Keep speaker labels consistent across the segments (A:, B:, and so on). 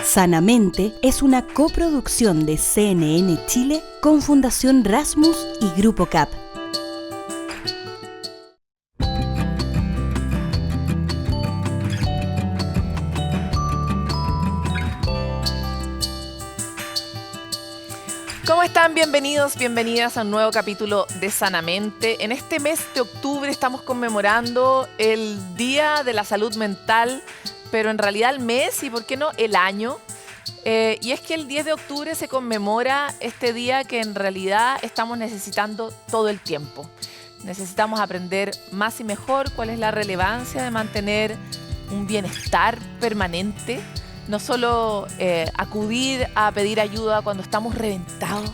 A: Sanamente es una coproducción de CNN Chile con Fundación Rasmus y Grupo CAP.
B: ¿Cómo están? Bienvenidos, bienvenidas a un nuevo capítulo de Sanamente. En este mes de octubre estamos conmemorando el Día de la Salud Mental, pero en realidad el mes y, ¿por qué no?, el año. Y es que el 10 de octubre se conmemora este día que en realidad estamos necesitando todo el tiempo. Necesitamos aprender más y mejor cuál es la relevancia de mantener un bienestar permanente. No solo acudir a pedir ayuda cuando estamos reventados,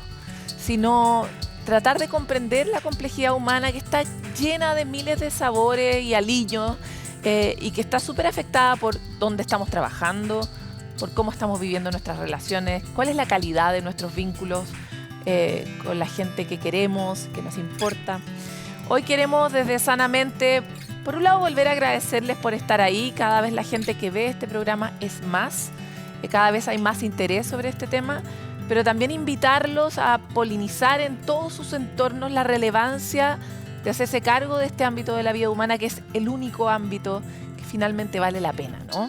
B: sino tratar de comprender la complejidad humana que está llena de miles de sabores y aliños y que está súper afectada por dónde estamos trabajando, por cómo estamos viviendo nuestras relaciones, cuál es la calidad de nuestros vínculos con la gente que queremos, que nos importa. Hoy queremos desde Sanamente, por un lado, volver a agradecerles por estar ahí. Cada vez la gente que ve este programa es más. Cada vez hay más interés sobre este tema. Pero también invitarlos a polinizar en todos sus entornos la relevancia de hacerse cargo de este ámbito de la vida humana, que es el único ámbito que finalmente vale la pena, ¿no?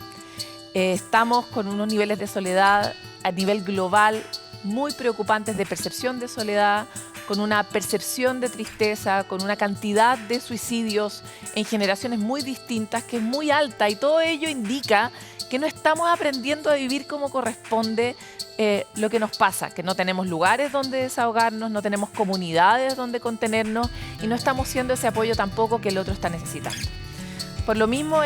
B: Estamos con unos niveles de soledad a nivel global muy preocupantes, de percepción de soledad, con una percepción de tristeza, con una cantidad de suicidios en generaciones muy distintas que es muy alta, y todo ello indica que no estamos aprendiendo a vivir como corresponde lo que nos pasa, que no tenemos lugares donde desahogarnos, no tenemos comunidades donde contenernos y no estamos siendo ese apoyo tampoco que el otro está necesitando. Por lo mismo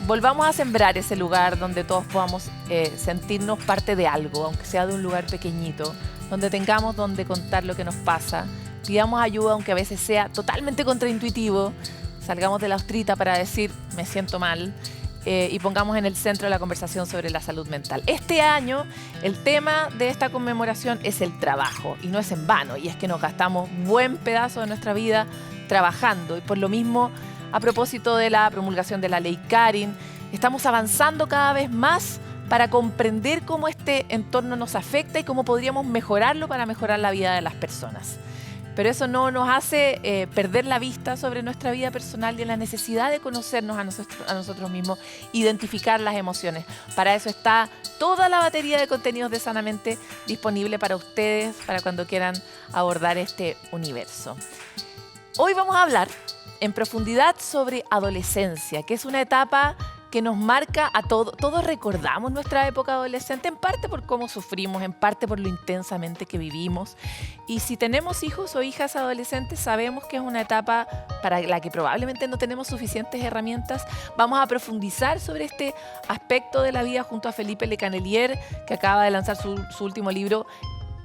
B: volvamos a sembrar ese lugar donde todos podamos sentirnos parte de algo, aunque sea de un lugar pequeñito, donde tengamos donde contar lo que nos pasa, pidamos ayuda aunque a veces sea totalmente contraintuitivo, salgamos de la ostrita para decir me siento mal y pongamos en el centro de la conversación sobre la salud mental. Este año el tema de esta conmemoración es el trabajo, y no es en vano, y es que nos gastamos buen pedazo de nuestra vida trabajando, y por lo mismo, a propósito de la promulgación de la ley Karin, estamos avanzando cada vez más para comprender cómo este entorno nos afecta y cómo podríamos mejorarlo para mejorar la vida de las personas. Pero eso no nos hace perder la vista sobre nuestra vida personal y la necesidad de conocernos a nosotros mismos, identificar las emociones. Para eso está toda la batería de contenidos de Sanamente disponible para ustedes, para cuando quieran abordar este universo. Hoy vamos a hablar en profundidad sobre adolescencia, que es una etapa que nos marca a todos. Todos recordamos nuestra época adolescente, en parte por cómo sufrimos, en parte por lo intensamente que vivimos. Y si tenemos hijos o hijas adolescentes, sabemos que es una etapa para la que probablemente no tenemos suficientes herramientas. Vamos a profundizar sobre este aspecto de la vida junto a Felipe Lecanelier, que acaba de lanzar su último libro,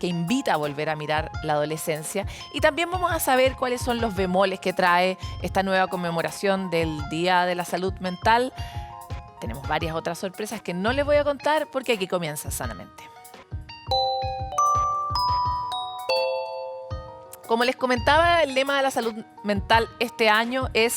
B: que invita a volver a mirar la adolescencia. Y también vamos a saber cuáles son los bemoles que trae esta nueva conmemoración del Día de la Salud Mental. Tenemos varias otras sorpresas que no les voy a contar porque aquí comienza Sanamente. Como les comentaba, el lema de la salud mental este año es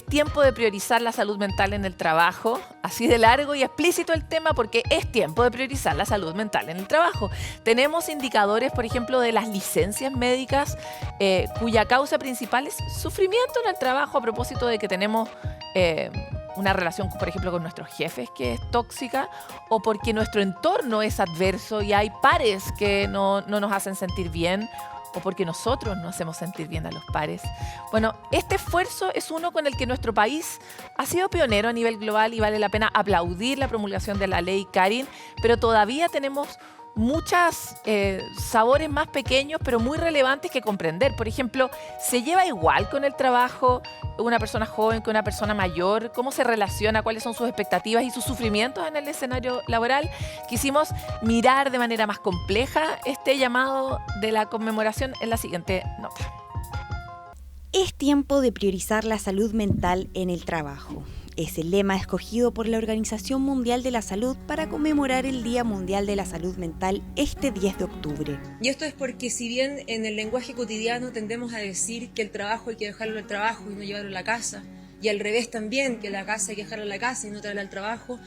B: tiempo de priorizar la salud mental en el trabajo. Así de largo y explícito el tema, porque es tiempo de priorizar la salud mental en el trabajo. Tenemos indicadores, por ejemplo, de las licencias médicas cuya causa principal es sufrimiento en el trabajo, a propósito de que tenemos una relación, por ejemplo, con nuestros jefes que es tóxica, o porque nuestro entorno es adverso y hay pares que no nos hacen sentir bien, o porque nosotros no hacemos sentir bien a los pares. Bueno, este esfuerzo es uno con el que nuestro país ha sido pionero a nivel global y vale la pena aplaudir la promulgación de la ley Karin, pero todavía tenemos muchos sabores más pequeños pero muy relevantes que comprender. Por ejemplo, ¿se lleva igual con el trabajo una persona joven que una persona mayor? ¿Cómo se relaciona? ¿Cuáles son sus expectativas y sus sufrimientos en el escenario laboral? Quisimos mirar de manera más compleja este llamado de la conmemoración en la siguiente nota.
A: Es tiempo de priorizar la salud mental en el trabajo. Es el lema escogido por la Organización Mundial de la Salud para conmemorar el Día Mundial de la Salud Mental este 10 de octubre.
C: Y esto es porque, si bien en el lenguaje cotidiano tendemos a decir que el trabajo hay que dejarlo al trabajo y no llevarlo a la casa, y al revés también, que la casa hay que dejarla a la casa y no traerla al trabajo,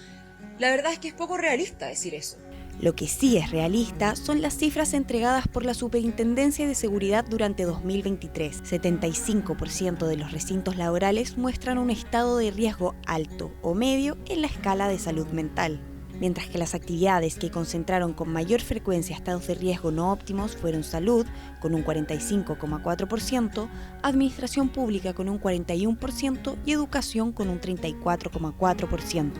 C: La verdad es que es poco realista decir eso.
A: Lo que sí es realista son las cifras entregadas por la Superintendencia de Seguridad durante 2023. 75% de los recintos laborales muestran un estado de riesgo alto o medio en la escala de salud mental, mientras que las actividades que concentraron con mayor frecuencia estados de riesgo no óptimos fueron salud, con un 45,4%, administración pública con un 41% y educación con un 34,4%.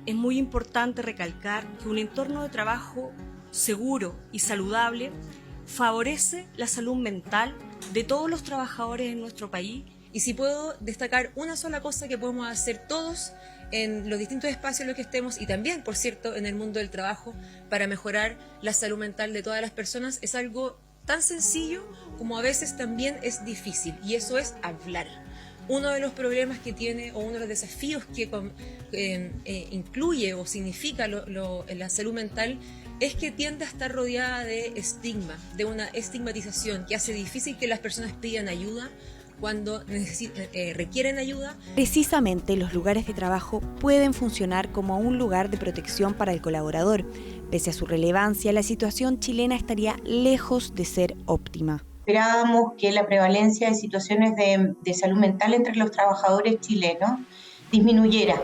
D: Es muy importante recalcar que un entorno de trabajo seguro y saludable favorece la salud mental de todos los trabajadores en nuestro país.
C: Y si puedo destacar una sola cosa que podemos hacer todos en los distintos espacios en los que estemos y también, por cierto, en el mundo del trabajo para mejorar la salud mental de todas las personas, es algo tan sencillo como a veces también es difícil, y eso es hablar. Uno de los problemas que tiene o uno de los desafíos que incluye o significa la salud mental es que tiende a estar rodeada de estigma, de una estigmatización que hace difícil que las personas pidan ayuda cuando requieren ayuda.
A: Precisamente los lugares de trabajo pueden funcionar como un lugar de protección para el colaborador. Pese a su relevancia, la situación chilena estaría lejos de ser óptima.
E: Esperábamos que la prevalencia de situaciones de salud mental entre los trabajadores chilenos disminuyera.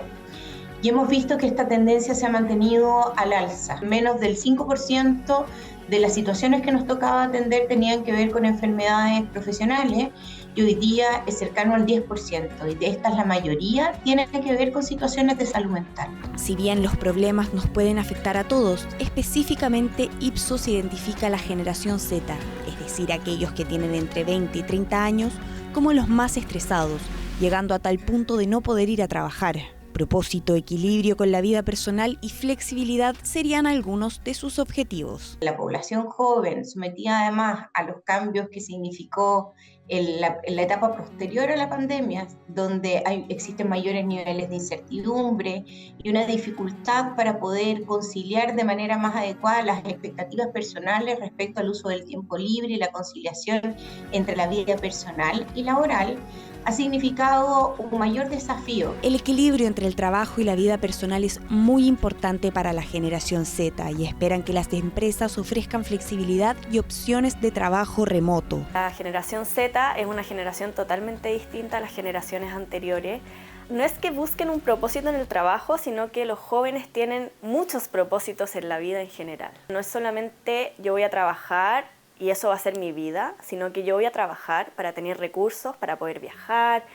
E: Y hemos visto que esta tendencia se ha mantenido al alza. Menos del 5% de las situaciones que nos tocaba atender tenían que ver con enfermedades profesionales, y hoy día es cercano al 10%, y de estas la mayoría tienen que ver con situaciones de salud mental.
A: Si bien los problemas nos pueden afectar a todos, específicamente Ipsos identifica a la generación Z, es decir, aquellos que tienen entre 20 y 30 años, como los más estresados, llegando a tal punto de no poder ir a trabajar. Propósito, equilibrio con la vida personal y flexibilidad serían algunos de sus objetivos.
E: La población joven, sometida además a los cambios que significó en la etapa posterior a la pandemia, donde existen mayores niveles de incertidumbre y una dificultad para poder conciliar de manera más adecuada las expectativas personales respecto al uso del tiempo libre y la conciliación entre la vida personal y laboral, ha significado un mayor desafío.
A: El equilibrio entre el trabajo y la vida personal es muy importante para la generación Z y esperan que las empresas ofrezcan flexibilidad y opciones de trabajo remoto.
F: La generación Z es una generación totalmente distinta a las generaciones anteriores. No es que busquen un propósito en el trabajo, sino que los jóvenes tienen muchos propósitos en la vida en general. No es solamente yo voy a trabajar y eso va a ser mi vida, sino que yo voy a trabajar para tener recursos, para poder viajar.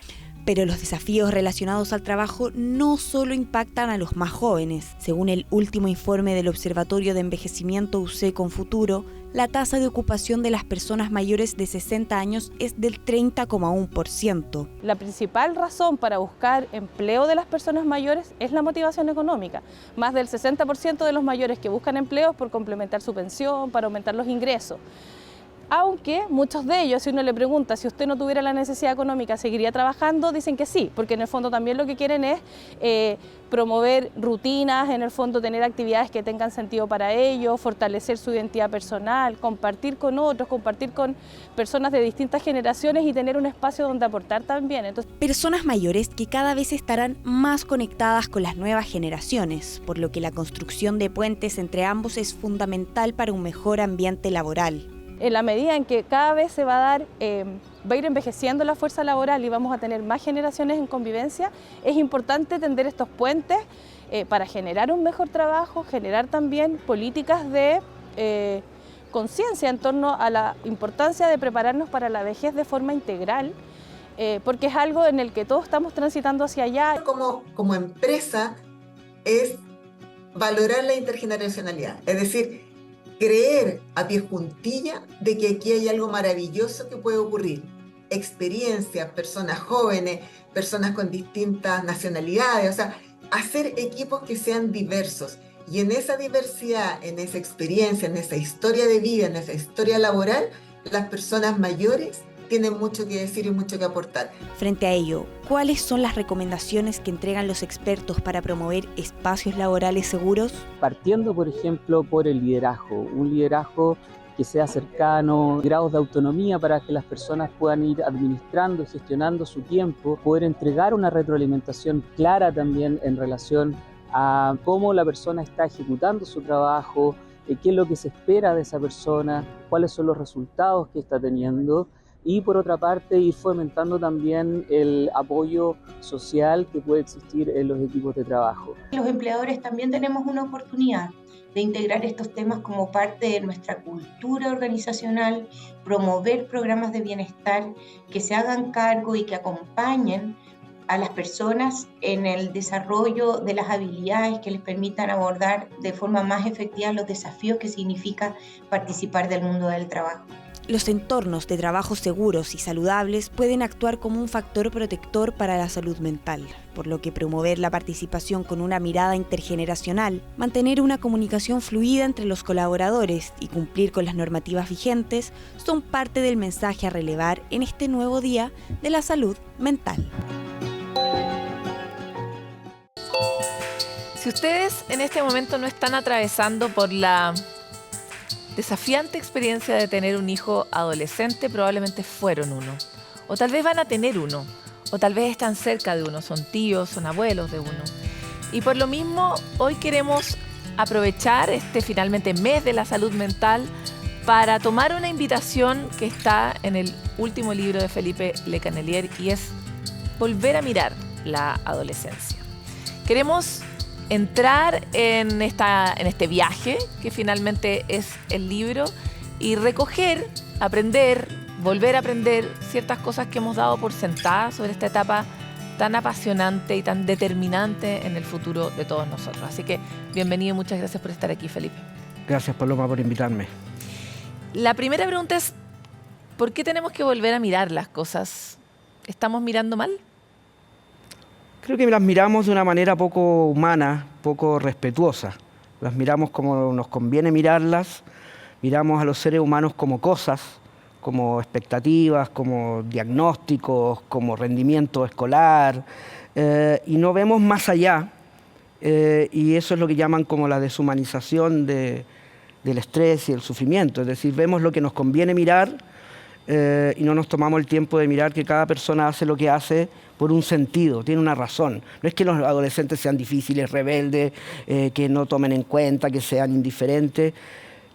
A: Pero los desafíos relacionados al trabajo no solo impactan a los más jóvenes. Según el último informe del Observatorio de Envejecimiento UC con Futuro, la tasa de ocupación de las personas mayores de 60 años es del 30,1%.
G: La principal razón para buscar empleo de las personas mayores es la motivación económica. Más del 60% de los mayores que buscan empleo es por complementar su pensión, para aumentar los ingresos. Aunque muchos de ellos, si uno le pregunta si usted no tuviera la necesidad económica, ¿seguiría trabajando? Dicen que sí, porque en el fondo también lo que quieren es promover rutinas, en el fondo tener actividades que tengan sentido para ellos, fortalecer su identidad personal, compartir con otros, compartir con personas de distintas generaciones y tener un espacio donde aportar también. Entonces,
A: personas mayores que cada vez estarán más conectadas con las nuevas generaciones, por lo que la construcción de puentes entre ambos es fundamental para un mejor ambiente laboral.
G: En la medida en que cada vez se va a ir envejeciendo la fuerza laboral y vamos a tener más generaciones en convivencia, es importante tender estos puentes para generar un mejor trabajo, generar también políticas de conciencia en torno a la importancia de prepararnos para la vejez de forma integral, porque es algo en el que todos estamos transitando hacia allá.
H: Como empresa es valorar la intergeneracionalidad, es decir, creer a pie juntilla de que aquí hay algo maravilloso que puede ocurrir. Experiencias, personas jóvenes, personas con distintas nacionalidades, o sea, hacer equipos que sean diversos. Y en esa diversidad, en esa experiencia, en esa historia de vida, en esa historia laboral, las personas mayores tienen mucho que decir y mucho que aportar.
A: Frente a ello, ¿cuáles son las recomendaciones que entregan los expertos para promover espacios laborales seguros?
I: Partiendo, por ejemplo, por el liderazgo, un liderazgo que sea cercano, grados de autonomía para que las personas puedan ir administrando y gestionando su tiempo, poder entregar una retroalimentación clara también en relación a cómo la persona está ejecutando su trabajo, qué es lo que se espera de esa persona, cuáles son los resultados que está teniendo, y por otra parte ir fomentando también el apoyo social que puede existir en los equipos de trabajo.
E: Los empleadores también tenemos una oportunidad de integrar estos temas como parte de nuestra cultura organizacional, promover programas de bienestar que se hagan cargo y que acompañen a las personas en el desarrollo de las habilidades que les permitan abordar de forma más efectiva los desafíos que significa participar del mundo del trabajo.
A: Los entornos de trabajo seguros y saludables pueden actuar como un factor protector para la salud mental, por lo que promover la participación con una mirada intergeneracional, mantener una comunicación fluida entre los colaboradores y cumplir con las normativas vigentes son parte del mensaje a relevar en este nuevo Día de la Salud Mental.
B: Si ustedes en este momento no están atravesando por la desafiante experiencia de tener un hijo adolescente, probablemente fueron uno. O tal vez van a tener uno. O tal vez están cerca de uno, son tíos, son abuelos de uno. Y por lo mismo, hoy queremos aprovechar este finalmente mes de la salud mental para tomar una invitación que está en el último libro de Felipe Le Cannelier, y es volver a mirar la adolescencia. Queremos entrar en este viaje que finalmente es el libro y recoger, aprender, volver a aprender ciertas cosas que hemos dado por sentadas sobre esta etapa tan apasionante y tan determinante en el futuro de todos nosotros. Así que bienvenido y muchas gracias por estar aquí, Felipe.
J: Gracias, Paloma, por invitarme.
B: La primera pregunta es, ¿por qué tenemos que volver a mirar las cosas? ¿Estamos mirando mal?
J: Creo que las miramos de una manera poco humana, poco respetuosa. Las miramos como nos conviene mirarlas, miramos a los seres humanos como cosas, como expectativas, como diagnósticos, como rendimiento escolar, y no vemos más allá, y eso es lo que llaman como la deshumanización del estrés y el sufrimiento. Es decir, vemos lo que nos conviene mirar y no nos tomamos el tiempo de mirar que cada persona hace lo que hace por un sentido, tiene una razón. No es que los adolescentes sean difíciles, rebeldes, que no tomen en cuenta, que sean indiferentes.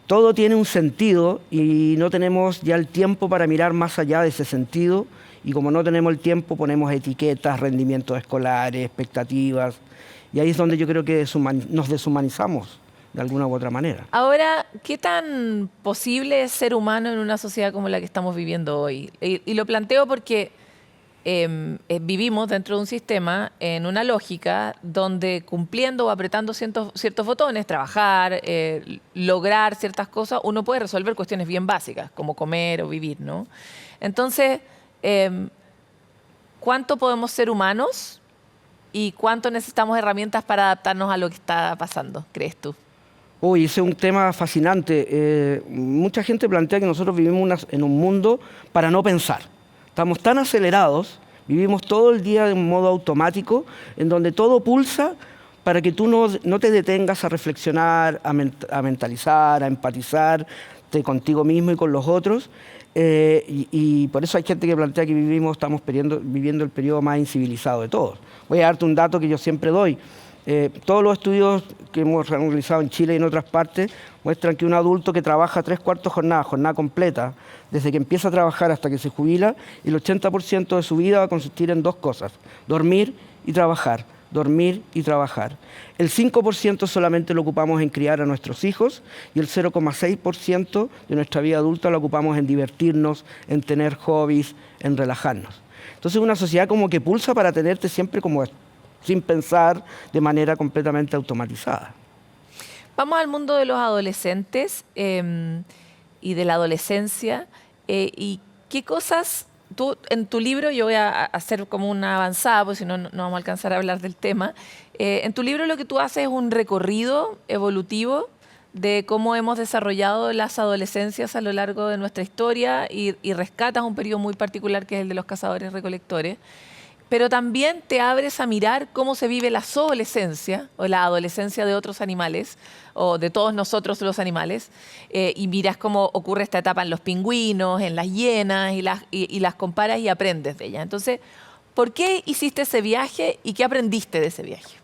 J: Todo tiene un sentido y no tenemos ya el tiempo para mirar más allá de ese sentido, y como no tenemos el tiempo ponemos etiquetas, rendimientos escolares, expectativas, y ahí es donde yo creo que nos deshumanizamos de alguna u otra manera.
B: Ahora, ¿qué tan posible es ser humano en una sociedad como la que estamos viviendo hoy? Y lo planteo porque vivimos dentro de un sistema en una lógica donde cumpliendo o apretando ciertos botones, trabajar, lograr ciertas cosas, uno puede resolver cuestiones bien básicas, como comer o vivir, ¿no? Entonces, ¿cuánto podemos ser humanos y cuánto necesitamos herramientas para adaptarnos a lo que está pasando, crees tú?
J: Uy, ese es un tema fascinante. Mucha gente plantea que nosotros vivimos en un mundo para no pensar. Estamos tan acelerados, vivimos todo el día de un modo automático, en donde todo pulsa para que tú no te detengas a reflexionar, a mentalizar, a empatizar contigo mismo y con los otros. Y por eso hay gente que plantea que estamos viviendo el periodo más incivilizado de todos. Voy a darte un dato que yo siempre doy. Todos los estudios que hemos realizado en Chile y en otras partes muestran que un adulto que trabaja 3/4 jornada completa, desde que empieza a trabajar hasta que se jubila, el 80% de su vida va a consistir en dos cosas: dormir y trabajar, dormir y trabajar. El 5% solamente lo ocupamos en criar a nuestros hijos, y el 0,6% de nuestra vida adulta lo ocupamos en divertirnos, en tener hobbies, en relajarnos. Entonces, una sociedad como que pulsa para tenerte siempre como sin pensar, de manera completamente automatizada.
B: Vamos al mundo de los adolescentes y de la adolescencia. ¿Y qué cosas, tú en tu libro, yo voy a hacer como una avanzada, porque si no, no vamos a alcanzar a hablar del tema. En tu libro lo que tú haces es un recorrido evolutivo de cómo hemos desarrollado las adolescencias a lo largo de nuestra historia y rescatas un periodo muy particular que es el de los cazadores-recolectores. Pero también te abres a mirar cómo se vive la zoolescencia o la adolescencia de otros animales, o de todos nosotros los animales, y miras cómo ocurre esta etapa en los pingüinos, en las hienas, y las comparas y aprendes de ellas. Entonces, ¿por qué hiciste ese viaje y qué aprendiste de ese viaje?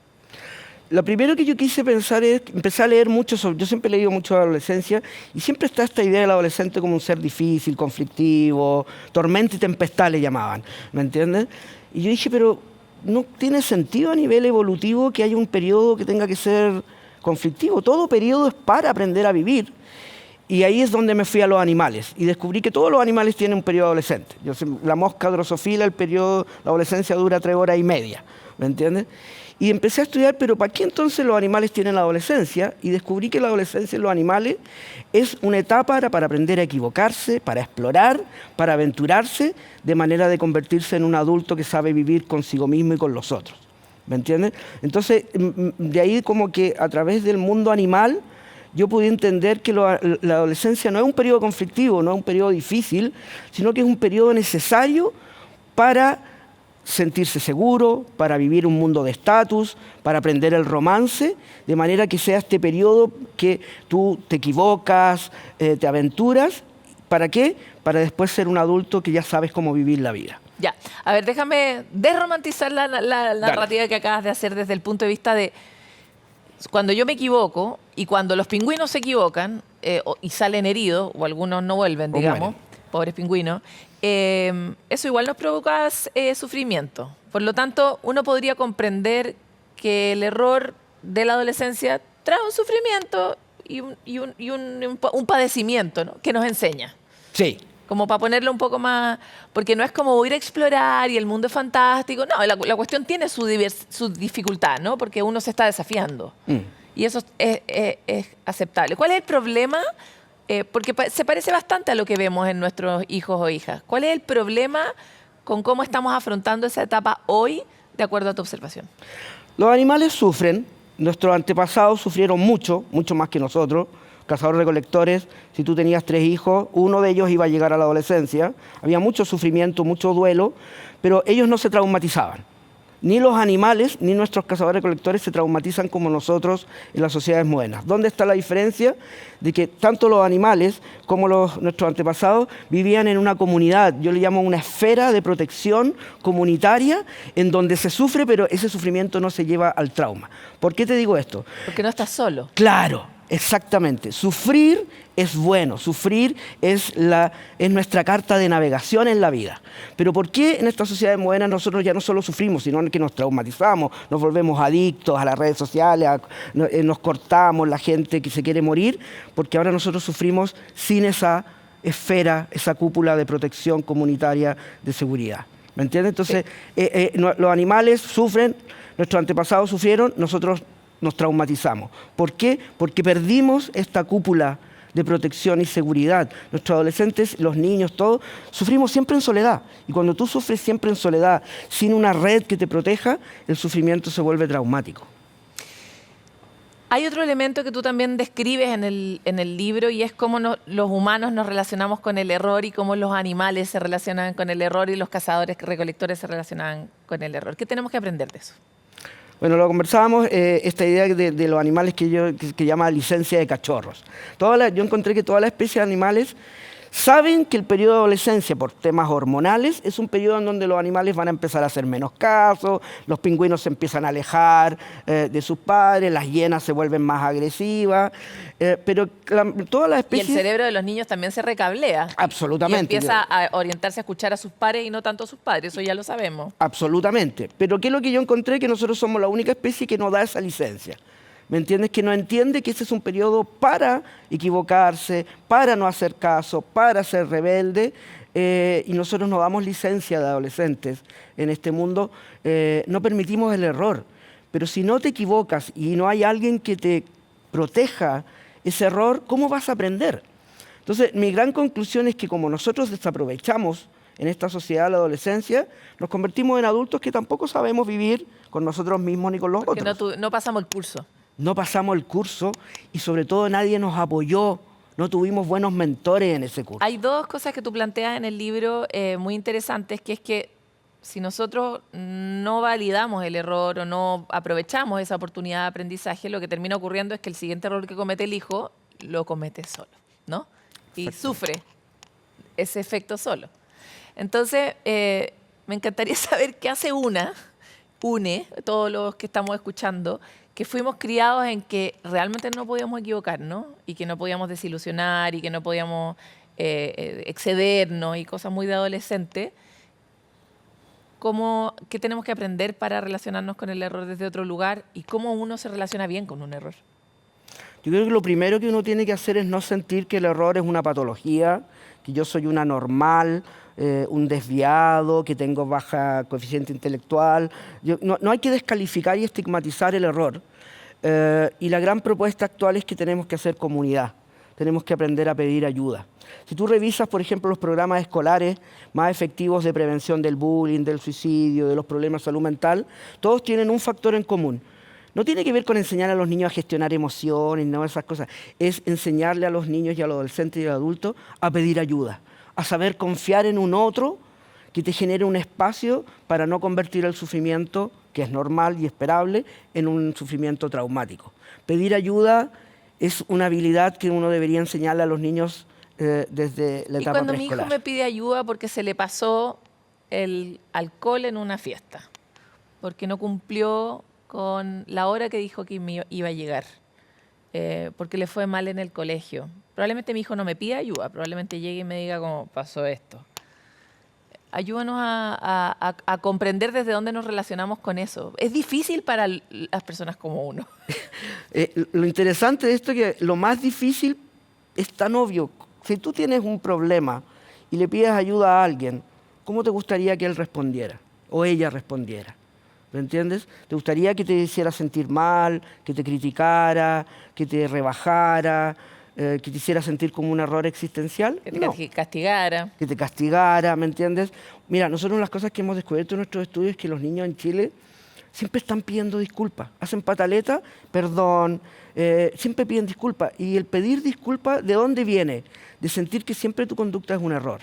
J: lo primero que yo quise pensar es, empecé a leer mucho sobre, yo siempre he leído mucho de adolescencia, y siempre está esta idea del adolescente como un ser difícil, conflictivo, tormenta y tempestad le llamaban, ¿me entiendes? Y yo dije, pero no tiene sentido a nivel evolutivo que haya un periodo que tenga que ser conflictivo. Todo periodo es para aprender a vivir. Y ahí es donde me fui a los animales y descubrí que todos los animales tienen un periodo adolescente. La mosca drosofila, el periodo, la adolescencia dura 3 horas y media, ¿me entiendes? Y empecé a estudiar, pero ¿para qué entonces los animales tienen la adolescencia? Y descubrí que la adolescencia en los animales es una etapa para aprender a equivocarse, para explorar, para aventurarse, de manera de convertirse en un adulto que sabe vivir consigo mismo y con los otros, ¿me entiendes? Entonces, de ahí como que a través del mundo animal, yo pude entender que la adolescencia no es un periodo conflictivo, no es un periodo difícil, sino que es un periodo necesario para sentirse seguro, para vivir un mundo de estatus, para aprender el romance, de manera que sea este periodo que tú te equivocas, te aventuras. ¿Para qué? Para después ser un adulto que ya sabes cómo vivir la vida.
B: Ya, a ver, déjame desromantizar la narrativa que acabas de hacer desde el punto de vista de cuando yo me equivoco y cuando los pingüinos se equivocan y salen heridos, o algunos no vuelven, digamos, pobres pingüinos, eso igual nos provoca sufrimiento. Por lo tanto, uno podría comprender que el error de la adolescencia trae un sufrimiento y un padecimiento, ¿no?, que nos enseña.
J: Sí.
B: Como para ponerlo un poco más, porque no es como ir a explorar y el mundo es fantástico. No, la cuestión tiene su dificultad, ¿no? Porque uno se está desafiando. Y eso es aceptable. ¿Cuál es el problema? Porque se parece bastante a lo que vemos en nuestros hijos o hijas. ¿Cuál es el problema con cómo estamos afrontando esa etapa hoy, de acuerdo a tu observación?
J: Los animales sufren. Nuestros antepasados sufrieron mucho, mucho más que nosotros. Cazadores-recolectores, si tú tenías 3 hijos, uno de ellos iba a llegar a la adolescencia. Había mucho sufrimiento, mucho duelo, pero ellos no se traumatizaban. Ni los animales, ni nuestros cazadores-recolectores se traumatizan como nosotros en las sociedades modernas. ¿Dónde está la diferencia? De que tanto los animales como nuestros antepasados vivían en una comunidad, yo le llamo una esfera de protección comunitaria, en donde se sufre, pero ese sufrimiento no se lleva al trauma. ¿Por qué te digo esto?
B: Porque no estás solo.
J: Claro. Exactamente. Sufrir es bueno, sufrir es nuestra carta de navegación en la vida. Pero ¿por qué en esta sociedad moderna nosotros ya no solo sufrimos, sino que nos traumatizamos, nos volvemos adictos a las redes sociales, nos cortamos, la gente que se quiere morir? Porque ahora nosotros sufrimos sin esa esfera, esa cúpula de protección comunitaria de seguridad. ¿Me entiendes? Entonces, sí. Los animales sufren, nuestros antepasados sufrieron, nosotros nos traumatizamos. ¿Por qué? Porque perdimos esta cúpula de protección y seguridad. Nuestros adolescentes, los niños, todos, sufrimos siempre en soledad. Y cuando tú sufres siempre en soledad, sin una red que te proteja, el sufrimiento se vuelve traumático.
B: Hay otro elemento que tú también describes en el libro, y es cómo los humanos nos relacionamos con el error y cómo los animales se relacionan con el error y los cazadores-recolectores se relacionan con el error. ¿Qué tenemos que aprender de eso?
J: Bueno, lo conversábamos, esta idea de los animales que llama licencia de cachorros. Yo encontré que todas las especies de animales saben que el periodo de adolescencia, por temas hormonales, es un periodo en donde los animales van a empezar a hacer menos caso, los pingüinos se empiezan a alejar de sus padres, las hienas se vuelven más agresivas, pero todas las especies...
B: Y el cerebro de los niños también se recablea.
J: Absolutamente.
B: Y empieza a orientarse a escuchar a sus pares y no tanto a sus padres, eso ya lo sabemos.
J: Absolutamente. Pero ¿qué es lo que yo encontré? Que nosotros somos la única especie que no da esa licencia. ¿Me entiendes? Que no entiende que ese es un periodo para equivocarse, para no hacer caso, para ser rebelde, y nosotros no damos licencia de adolescentes en este mundo, no permitimos el error. Pero si no te equivocas y no hay alguien que te proteja ese error, ¿cómo vas a aprender? Entonces, mi gran conclusión es que como nosotros desaprovechamos en esta sociedad la adolescencia, nos convertimos en adultos que tampoco sabemos vivir con nosotros mismos ni con los otros.
B: Porque no pasamos el curso.
J: No pasamos el curso y sobre todo nadie nos apoyó, no tuvimos buenos mentores en ese curso.
B: Hay 2 cosas que tú planteas en el libro muy interesantes, que es que si nosotros no validamos el error o no aprovechamos esa oportunidad de aprendizaje, lo que termina ocurriendo es que el siguiente error que comete el hijo lo comete solo, ¿no? Y sufre ese efecto solo. Entonces, me encantaría saber qué hace todos los que estamos escuchando, que fuimos criados en que realmente no podíamos equivocarnos y que no podíamos desilusionar y que no podíamos excedernos y cosas muy de adolescente, ¿qué tenemos que aprender para relacionarnos con el error desde otro lugar y cómo uno se relaciona bien con un error?
J: Yo creo que lo primero que uno tiene que hacer es no sentir que el error es una patología, que yo soy una normal, un desviado, que tengo baja coeficiente intelectual. No hay que descalificar y estigmatizar el error. Y la gran propuesta actual es que tenemos que hacer comunidad, tenemos que aprender a pedir ayuda. Si tú revisas, por ejemplo, los programas escolares más efectivos de prevención del bullying, del suicidio, de los problemas de salud mental, todos tienen un factor en común. No tiene que ver con enseñar a los niños a gestionar emociones, no esas cosas. Es enseñarle a los niños y a los adolescentes y a los adultos a pedir ayuda, a saber confiar en un otro que te genere un espacio para no convertir el sufrimiento, que es normal y esperable, en un sufrimiento traumático. Pedir ayuda es una habilidad que uno debería enseñarle a los niños desde la etapa preescolar.
B: Y cuando mi hijo me pide ayuda porque se le pasó el alcohol en una fiesta, porque no cumplió con la hora que dijo que me iba a llegar, porque le fue mal en el colegio. Probablemente mi hijo no me pida ayuda, probablemente llegue y me diga cómo pasó esto. Ayúdanos a comprender desde dónde nos relacionamos con eso. Es difícil para las personas como uno.
J: Lo interesante de esto es que lo más difícil es tan obvio. Si tú tienes un problema y le pides ayuda a alguien, ¿cómo te gustaría que él respondiera o ella respondiera? ¿Me entiendes? ¿Te gustaría que te hiciera sentir mal, que te criticara, que te rebajara, que te hiciera sentir como un error existencial?
B: Que te castigara.
J: Que te castigara, ¿me entiendes? Mira, nosotros las cosas que hemos descubierto en nuestros estudios es que los niños en Chile siempre están pidiendo disculpas. Hacen pataleta, perdón, siempre piden disculpas. Y el pedir disculpas, ¿de dónde viene? De sentir que siempre tu conducta es un error.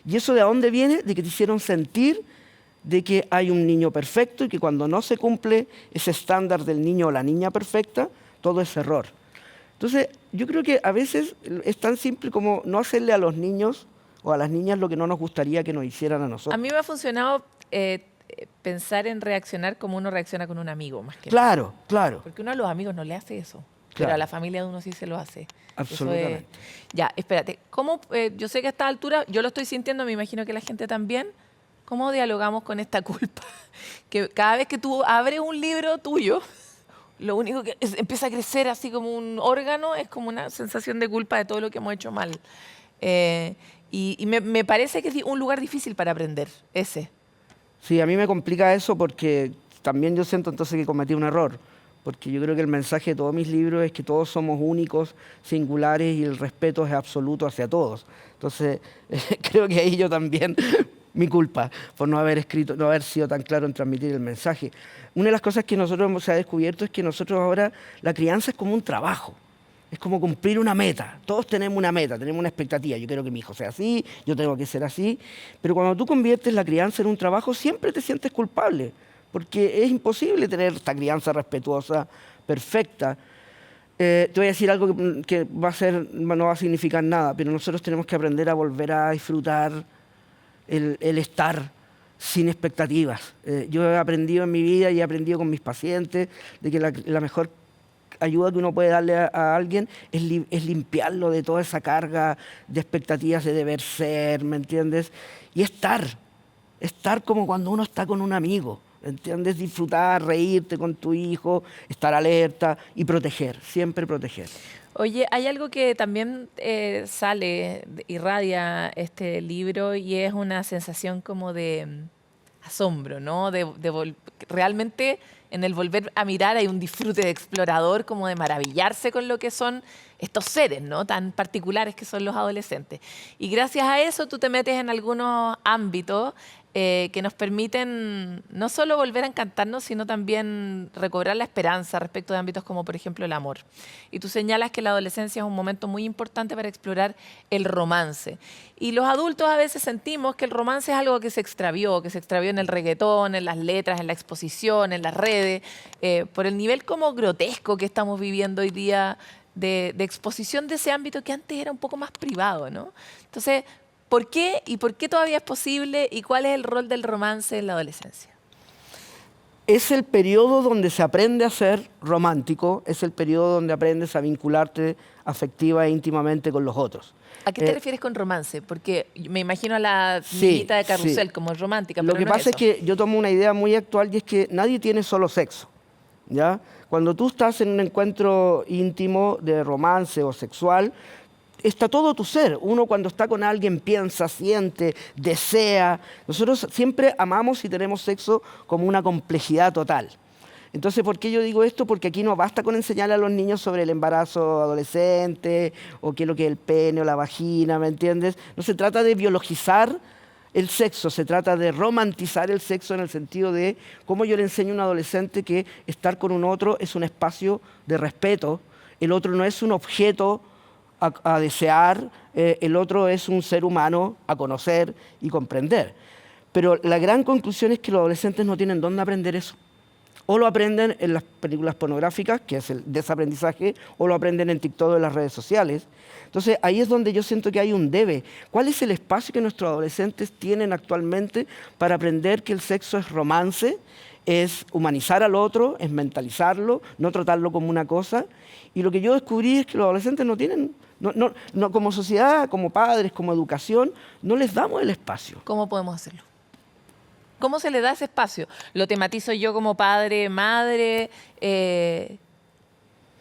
J: ¿Y eso de dónde viene? De que te hicieron sentir de que hay un niño perfecto y que cuando no se cumple ese estándar del niño o la niña perfecta, todo es error. Entonces, yo creo que a veces es tan simple como no hacerle a los niños o a las niñas lo que no nos gustaría que nos hicieran a nosotros.
B: A mí me ha funcionado pensar en reaccionar como uno reacciona con un amigo, más que
J: Claro, claro.
B: porque uno a los amigos no le hace eso, pero
J: Claro.
B: a la familia de uno sí se lo hace.
J: Absolutamente.
B: Ya, espérate. ¿Cómo, yo sé que a esta altura, yo lo estoy sintiendo, me imagino que la gente también. ¿Cómo dialogamos con esta culpa? Que cada vez que tú abres un libro tuyo, lo único que empieza a crecer así como un órgano es como una sensación de culpa de todo lo que hemos hecho mal. Y me parece que es un lugar difícil para aprender, ese.
J: Sí, a mí me complica eso porque también yo siento entonces que cometí un error. Porque yo creo que el mensaje de todos mis libros es que todos somos únicos, singulares y el respeto es absoluto hacia todos. Entonces, creo que ahí yo también... mi culpa por no haber escrito, no haber sido tan claro en transmitir el mensaje. Una de las cosas que nosotros se ha descubierto es que nosotros ahora la crianza es como un trabajo, es como cumplir una meta. Todos tenemos una meta, tenemos una expectativa. Yo quiero que mi hijo sea así, yo tengo que ser así. Pero cuando tú conviertes la crianza en un trabajo, siempre te sientes culpable, porque es imposible tener esta crianza respetuosa, perfecta. Te voy a decir algo que no va a significar nada, pero nosotros tenemos que aprender a volver a disfrutar el estar sin expectativas. Yo he aprendido en mi vida y he aprendido con mis pacientes de que la mejor ayuda que uno puede darle a alguien es limpiarlo de toda esa carga de expectativas de deber ser, ¿me entiendes? Y estar como cuando uno está con un amigo, ¿entiendes? Disfrutar, reírte con tu hijo, estar alerta y proteger, siempre proteger.
B: Oye, hay algo que también irradia este libro y es una sensación como de asombro, ¿no? Realmente en el volver a mirar hay un disfrute de explorador, como de maravillarse con lo que son estos seres, ¿no? Tan particulares que son los adolescentes. Y gracias a eso tú te metes en algunos ámbitos que nos permiten no solo volver a encantarnos, sino también recobrar la esperanza respecto de ámbitos como, por ejemplo, el amor. Y tú señalas que la adolescencia es un momento muy importante para explorar el romance. Y los adultos a veces sentimos que el romance es algo que se extravió en el reggaetón, en las letras, en la exposición, en las redes, por el nivel como grotesco que estamos viviendo hoy día de exposición de ese ámbito que antes era un poco más privado, ¿no? Entonces, ¿por qué y por qué todavía es posible y cuál es el rol del romance en la adolescencia?
J: es el periodo donde se aprende a ser romántico, es el periodo donde aprendes a vincularte afectiva e íntimamente con los otros.
B: ¿A qué te refieres con romance? Porque me imagino a la niñita de Carrusel como romántica.
J: Lo
B: pero
J: que
B: no
J: pasa es
B: eso.
J: que yo tomo una idea muy actual y es que nadie tiene solo sexo, ¿ya? Cuando tú estás en un encuentro íntimo de romance o sexual, está todo tu ser. Uno cuando está con alguien piensa, siente, desea. Nosotros siempre amamos y tenemos sexo como una complejidad total. Entonces, ¿por qué yo digo esto? Porque aquí no basta con enseñar a los niños sobre el embarazo adolescente o qué es lo que es el pene o la vagina, ¿me entiendes? No se trata de biologizar el sexo, se trata de romantizar el sexo en el sentido de cómo yo le enseño a un adolescente que estar con un otro es un espacio de respeto, el otro no es un objeto a desear, el otro es un ser humano a conocer y comprender. Pero la gran conclusión es que los adolescentes no tienen dónde aprender eso. O lo aprenden en las películas pornográficas, que es el desaprendizaje, o lo aprenden en TikTok o en las redes sociales. Entonces, ahí es donde yo siento que hay un debe. ¿Cuál es el espacio que nuestros adolescentes tienen actualmente para aprender que el sexo es romance, es humanizar al otro, es mentalizarlo, no tratarlo como una cosa? Y lo que yo descubrí es que los adolescentes no tienen, no, como sociedad, como padres, como educación, no les damos el espacio.
B: ¿Cómo podemos hacerlo? ¿Cómo se le da ese espacio? Lo tematizo yo como padre, madre,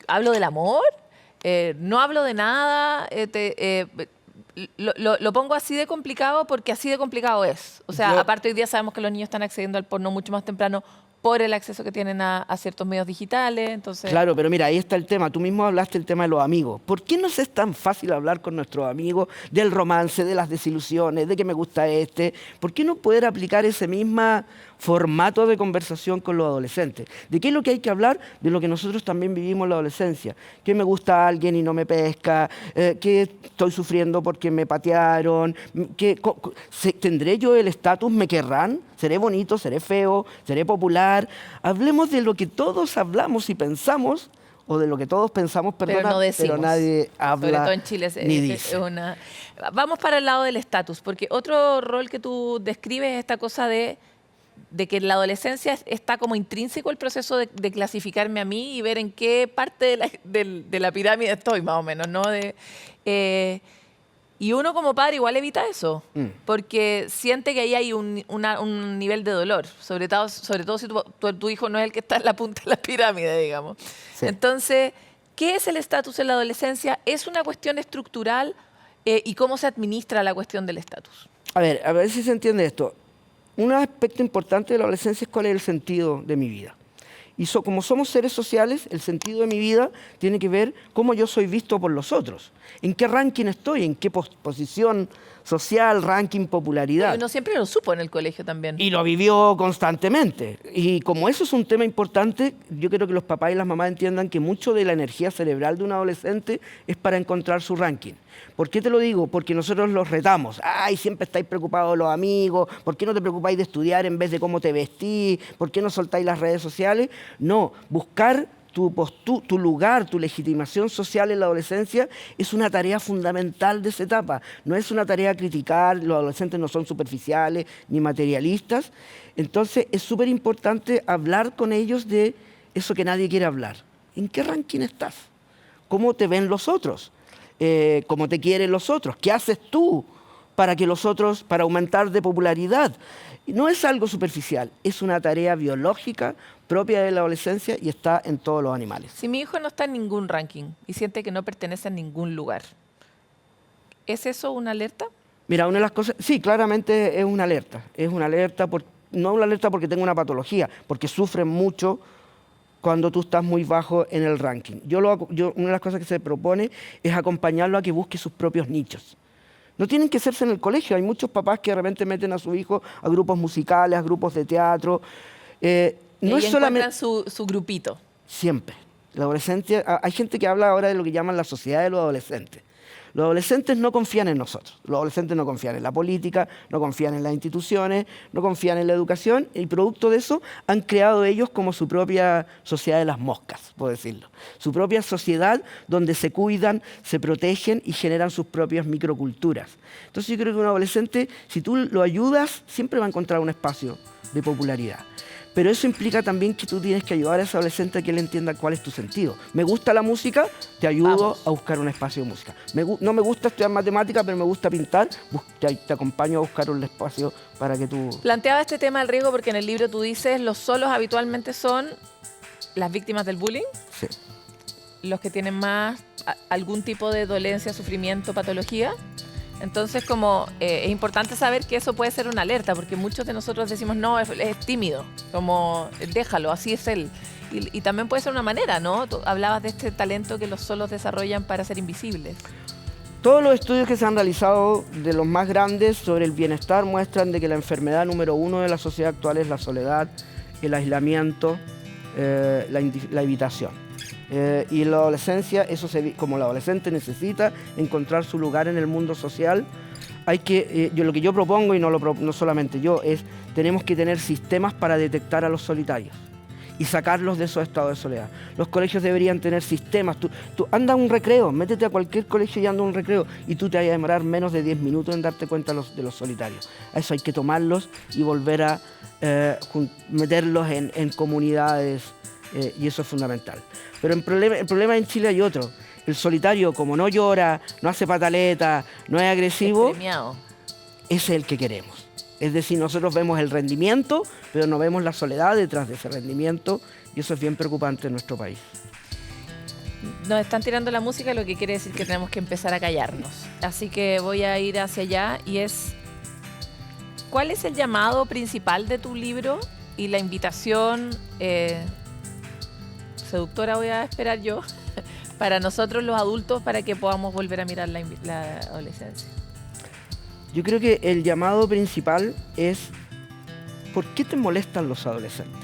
B: hablo del amor, no hablo de nada, lo pongo así de complicado porque así de complicado es. O sea, aparte hoy día sabemos que los niños están accediendo al porno mucho más temprano por el acceso que tienen a ciertos medios digitales, entonces...
J: Claro, pero mira, ahí está el tema. Tú mismo hablaste del tema de los amigos. ¿Por qué nos es tan fácil hablar con nuestros amigos del romance, de las desilusiones, de que me gusta este? ¿Por qué no poder aplicar ese mismo formato de conversación con los adolescentes? ¿De qué es lo que hay que hablar? De lo que nosotros también vivimos en la adolescencia. Que me gusta alguien y no me pesca, que estoy sufriendo porque me patearon, que ¿tendré yo el estatus? ¿Me querrán? ¿Seré bonito? ¿Seré feo? ¿Seré popular? Hablemos de lo que todos hablamos y pensamos, o de lo que todos pensamos, perdona,
B: pero, no decimos,
J: pero nadie habla
B: sobre todo en Chile
J: ni dice.
B: Vamos para el lado del estatus, porque otro rol que tú describes es esta cosa de que en la adolescencia está como intrínseco el proceso de clasificarme a mí y ver en qué parte de la pirámide estoy, más o menos, ¿no? Y uno como padre igual evita eso, porque siente que ahí hay un nivel de dolor, sobre todo si tu hijo no es el que está en la punta de la pirámide, digamos. Sí. Entonces, ¿qué es el estatus en la adolescencia? ¿Es una cuestión estructural? ¿Y cómo se administra la cuestión del estatus?
J: A ver si se entiende esto. Un aspecto importante de la adolescencia es cuál es el sentido de mi vida. Y como somos seres sociales, el sentido de mi vida tiene que ver cómo yo soy visto por los otros. ¿En qué ranking estoy? ¿En qué posición social, ranking, popularidad?
B: Y uno siempre lo supo en el colegio también.
J: Y lo vivió constantemente. Y como eso es un tema importante, yo quiero que los papás y las mamás entiendan que mucho de la energía cerebral de un adolescente es para encontrar su ranking. ¿Por qué te lo digo? Porque nosotros los retamos. Ay, siempre estáis preocupados de los amigos. ¿Por qué no te preocupáis de estudiar en vez de cómo te vestís? ¿Por qué no soltáis las redes sociales? No, buscar tu lugar, tu legitimación social en la adolescencia es una tarea fundamental de esa etapa. No es una tarea criticar, los adolescentes no son superficiales ni materialistas. Entonces es súper importante hablar con ellos de eso que nadie quiere hablar. ¿En qué ranking estás? ¿Cómo te ven los otros? ¿Cómo te quieren los otros? ¿Qué haces tú para aumentar de popularidad? No es algo superficial, es una tarea biológica propia de la adolescencia y está en todos los animales.
B: Si mi hijo no está en ningún ranking y siente que no pertenece a ningún lugar, ¿es eso una alerta?
J: Mira, una de las cosas, sí, claramente es una alerta. Es una alerta, no una alerta porque tenga una patología, porque sufren mucho cuando tú estás muy bajo en el ranking. Una de las cosas que se propone es acompañarlo a que busque sus propios nichos. No tienen que hacerse en el colegio. Hay muchos papás que de repente meten a su hijo a grupos musicales, a grupos de teatro.
B: No es solamente su grupito.
J: Siempre. La adolescencia, hay gente que habla ahora de lo que llaman la sociedad de los adolescentes. Los adolescentes no confían en nosotros. Los adolescentes no confían en la política, no confían en las instituciones, no confían en la educación. Y producto de eso han creado ellos como su propia sociedad de las moscas, por decirlo. Su propia sociedad donde se cuidan, se protegen y generan sus propias microculturas. Entonces yo creo que un adolescente, si tú lo ayudas, siempre va a encontrar un espacio de popularidad. pero eso implica también que tú tienes que ayudar a ese adolescente a que él entienda cuál es tu sentido. Me gusta la música, te ayudo a buscar un espacio de música. No me gusta estudiar matemática, pero me gusta pintar, te acompaño a buscar un espacio para que tú...
B: Planteaba este tema del riesgo porque en el libro tú dices los solos habitualmente son las víctimas del bullying,
J: Sí.
B: los que tienen más algún tipo de dolencia, sufrimiento, patología. Entonces, como es importante saber que eso puede ser una alerta, porque muchos de nosotros decimos, no, es tímido, como déjalo, así es él. Y también puede ser una manera, ¿no? Tú hablabas de este talento que los solos desarrollan para ser invisibles.
J: Todos los estudios que se han realizado de los más grandes sobre el bienestar muestran de que la enfermedad número 1 de la sociedad actual es la soledad, el aislamiento, la evitación. Y en la adolescencia, como el adolescente necesita encontrar su lugar en el mundo social, lo que yo propongo, y no solamente yo, tenemos que tener sistemas para detectar a los solitarios y sacarlos de esos estados de soledad. Los colegios deberían tener sistemas. Tú anda a un recreo, métete a cualquier colegio y anda a un recreo y tú te vas a demorar menos de 10 minutos en darte cuenta de los solitarios. A eso hay que tomarlos y volver a meterlos en comunidades, y eso es fundamental. Pero el problema en Chile hay otro. El solitario, como no llora, no hace pataleta, no es agresivo, ese es el que queremos. Es decir, nosotros vemos el rendimiento, pero no vemos la soledad detrás de ese rendimiento, y eso es bien preocupante en nuestro país.
B: Nos están tirando la música, lo que quiere decir que tenemos que empezar a callarnos. Así que voy a ir hacia allá, y ¿cuál es el llamado principal de tu libro y la invitación seductora, voy a esperar yo, para nosotros los adultos, para que podamos volver a mirar la adolescencia?
J: Yo creo que el llamado principal es ¿por qué te molestan los adolescentes?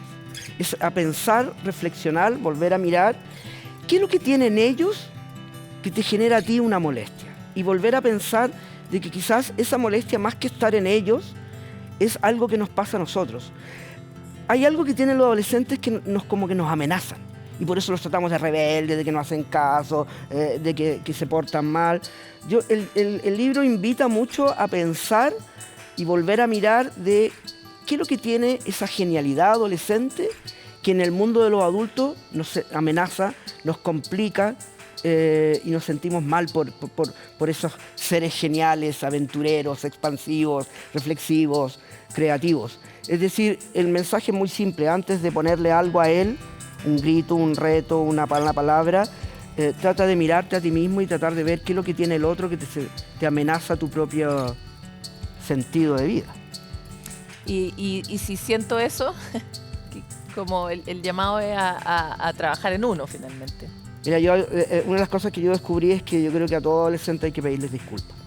J: Es a pensar, reflexionar, volver a mirar qué es lo que tienen ellos que te genera a ti una molestia, y volver a pensar de que quizás esa molestia, más que estar en ellos, es algo que nos pasa a nosotros. Hay algo que tienen los adolescentes que como que nos amenazan, y por eso los tratamos de rebeldes, de que no hacen caso, de que se portan mal. El libro invita mucho a pensar y volver a mirar de qué es lo que tiene esa genialidad adolescente que en el mundo de los adultos nos amenaza, nos complica, y nos sentimos mal por esos seres geniales, aventureros, expansivos, reflexivos, creativos. Es decir, el mensaje es muy simple. Antes de ponerle algo a él, un grito, un reto, una palabra, trata de mirarte a ti mismo y tratar de ver qué es lo que tiene el otro que te amenaza tu propio sentido de vida.
B: Y si siento eso, como el llamado es a trabajar en uno finalmente.
J: Mira, una de las cosas que yo descubrí es que yo creo que a todo adolescente hay que pedirles disculpas.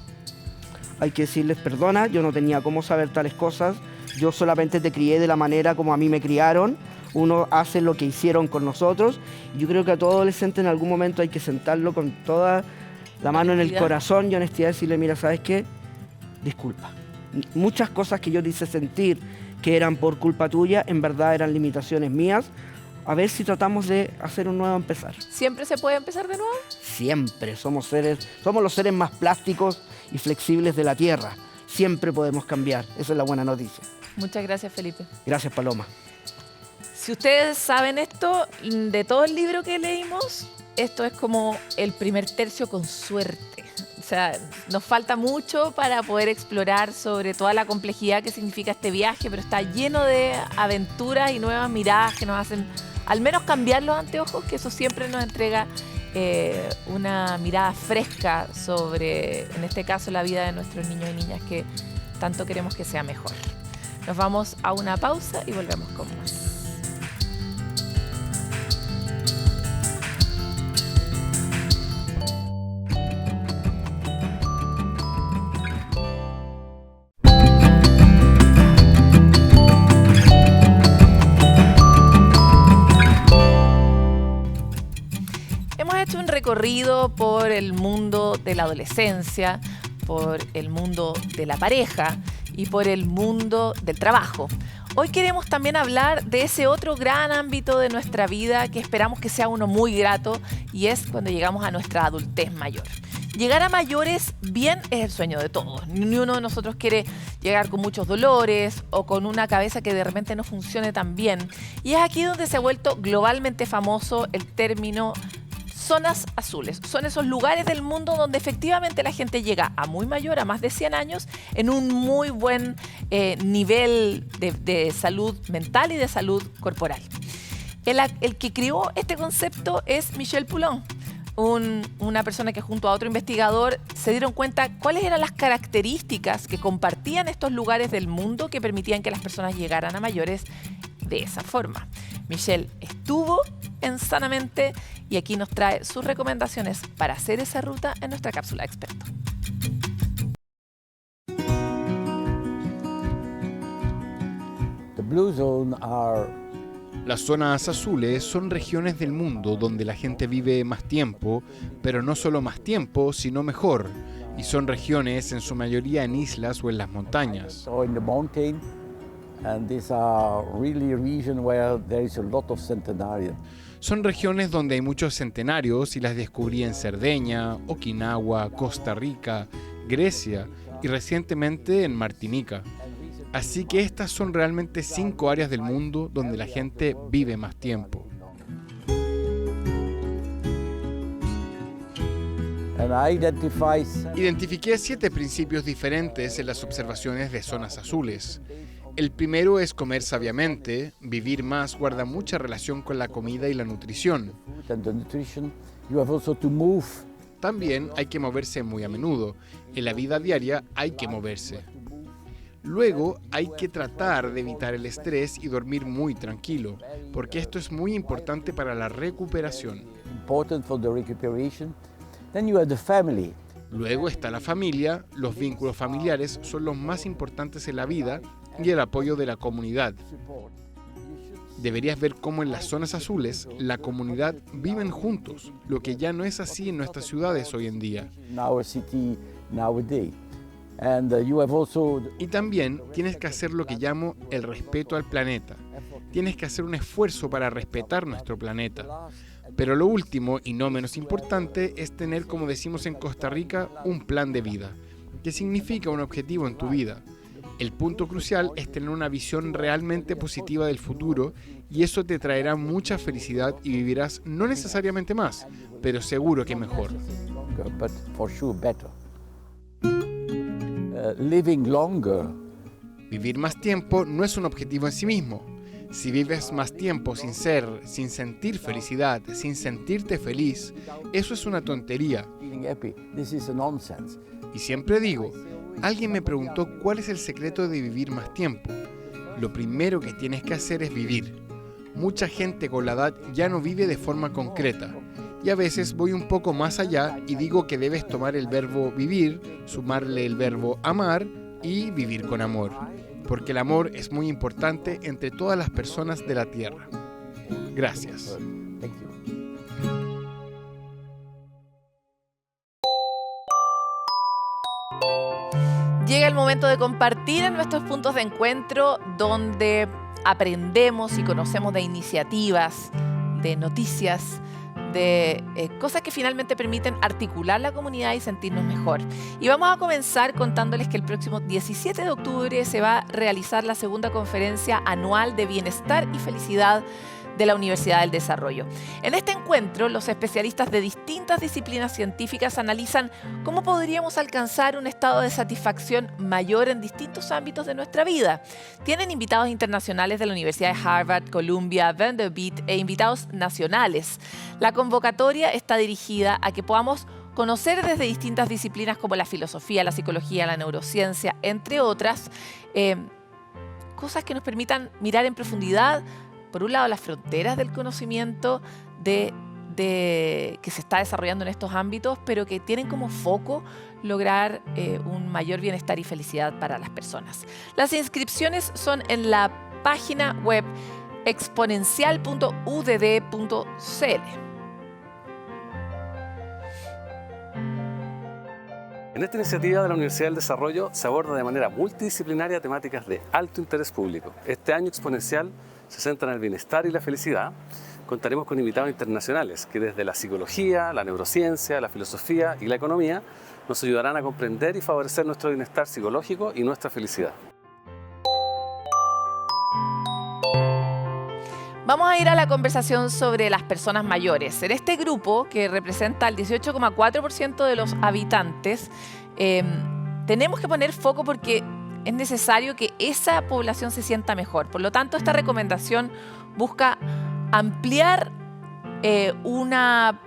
J: Hay que decirles perdona, yo no tenía cómo saber tales cosas, yo solamente te crié de la manera como a mí me criaron, uno hace lo que hicieron con nosotros, y yo creo que a todo adolescente en algún momento hay que sentarlo con toda la mano en el corazón y honestidad, decirle, mira, ¿sabes qué? Disculpa. Muchas cosas que yo te hice sentir que eran por culpa tuya, en verdad eran limitaciones mías. A ver si tratamos de hacer un nuevo empezar.
B: ¿Siempre se puede empezar de nuevo?
J: Siempre. Somos los seres más plásticos y flexibles de la Tierra. Siempre podemos cambiar. Esa es la buena noticia.
B: Muchas gracias, Felipe.
J: Gracias, Paloma.
B: Si ustedes saben esto, de todo el libro que leímos, esto es como el primer tercio con suerte. O sea, nos falta mucho para poder explorar sobre toda la complejidad que significa este viaje, pero está lleno de aventuras y nuevas miradas que nos hacen al menos cambiar los anteojos, que eso siempre nos entrega una mirada fresca sobre, en este caso, la vida de nuestros niños y niñas que tanto queremos que sea mejor. Nos vamos a una pausa y volvemos con más. Recorrido por el mundo de la adolescencia, por el mundo de la pareja y por el mundo del trabajo. Hoy queremos también hablar de ese otro gran ámbito de nuestra vida que esperamos que sea uno muy grato, y es cuando llegamos a nuestra adultez mayor. Llegar a mayores bien es el sueño de todos. Ni uno de nosotros quiere llegar con muchos dolores o con una cabeza que de repente no funcione tan bien. Y es aquí donde se ha vuelto globalmente famoso el término zonas azules. Son esos lugares del mundo donde efectivamente la gente llega a muy mayor, a más de 100 años, en un muy buen nivel de salud mental y de salud corporal. El que creó este concepto es Michel Poulin, una persona que junto a otro investigador se dieron cuenta cuáles eran las características que compartían estos lugares del mundo que permitían que las personas llegaran a mayores de esa forma. Michel estuvo en Sanamente y aquí nos trae sus recomendaciones para hacer esa ruta en nuestra cápsula de experto.
K: Las zonas azules son regiones del mundo donde la gente vive más tiempo, pero no solo más tiempo, sino mejor. Y son regiones en su mayoría en islas o en las montañas. Son regiones donde hay muchos centenarios y las descubrí en Cerdeña, Okinawa, Costa Rica, Grecia y recientemente en Martinica. Así que estas son realmente 5 áreas del mundo donde la gente vive más tiempo. Identifiqué 7 principios diferentes en las observaciones de zonas azules. El primero es comer sabiamente. Vivir más guarda mucha relación con la comida y la nutrición. También hay que moverse muy a menudo. En la vida diaria hay que moverse. Luego hay que tratar de evitar el estrés y dormir muy tranquilo, porque esto es muy importante para la recuperación. Luego está la familia. Los vínculos familiares son los más importantes en la vida y el apoyo de la comunidad. Deberías ver cómo en las zonas azules la comunidad viven juntos, lo que ya no es así en nuestras ciudades hoy en día. Y también tienes que hacer lo que llamo el respeto al planeta. Tienes que hacer un esfuerzo para respetar nuestro planeta. Pero lo último, y no menos importante, es tener, como decimos en Costa Rica, un plan de vida, que significa un objetivo en tu vida. El punto crucial es tener una visión realmente positiva del futuro y eso te traerá mucha felicidad y vivirás no necesariamente más, pero seguro que mejor. Vivir más tiempo no es un objetivo en sí mismo. Si vives más tiempo sin sentir felicidad, sin sentirte feliz, eso es una tontería. Y siempre digo, alguien me preguntó cuál es el secreto de vivir más tiempo. Lo primero que tienes que hacer es vivir. Mucha gente con la edad ya no vive de forma concreta. Y a veces voy un poco más allá y digo que debes tomar el verbo vivir, sumarle el verbo amar y vivir con amor. Porque el amor es muy importante entre todas las personas de la Tierra. Gracias.
B: Llega el momento de compartir en nuestros puntos de encuentro donde aprendemos y conocemos de iniciativas, de noticias, de cosas que finalmente permiten articular la comunidad y sentirnos mejor. Y vamos a comenzar contándoles que el próximo 17 de octubre se va a realizar la segunda conferencia anual de bienestar y felicidad de la Universidad del Desarrollo. En este encuentro, los especialistas de distintas disciplinas científicas analizan cómo podríamos alcanzar un estado de satisfacción mayor en distintos ámbitos de nuestra vida. Tienen invitados internacionales de la Universidad de Harvard, Columbia, Vanderbilt e invitados nacionales. La convocatoria está dirigida a que podamos conocer desde distintas disciplinas como la filosofía, la psicología, la neurociencia, entre otras, cosas que nos permitan mirar en profundidad, por un lado, las fronteras del conocimiento que se está desarrollando en estos ámbitos, pero que tienen como foco lograr un mayor bienestar y felicidad para las personas. Las inscripciones son en la página web exponencial.udd.cl.
L: En esta iniciativa de la Universidad del Desarrollo se aborda de manera multidisciplinaria temáticas de alto interés público. Este año Exponencial se centra en el bienestar y la felicidad, contaremos con invitados internacionales que desde la psicología, la neurociencia, la filosofía y la economía nos ayudarán a comprender y favorecer nuestro bienestar psicológico y nuestra felicidad.
B: Vamos a ir a la conversación sobre las personas mayores. En este grupo, que representa el 18,4% de los habitantes, tenemos que poner foco porque es necesario que esa población se sienta mejor. Por lo tanto, esta recomendación busca ampliar una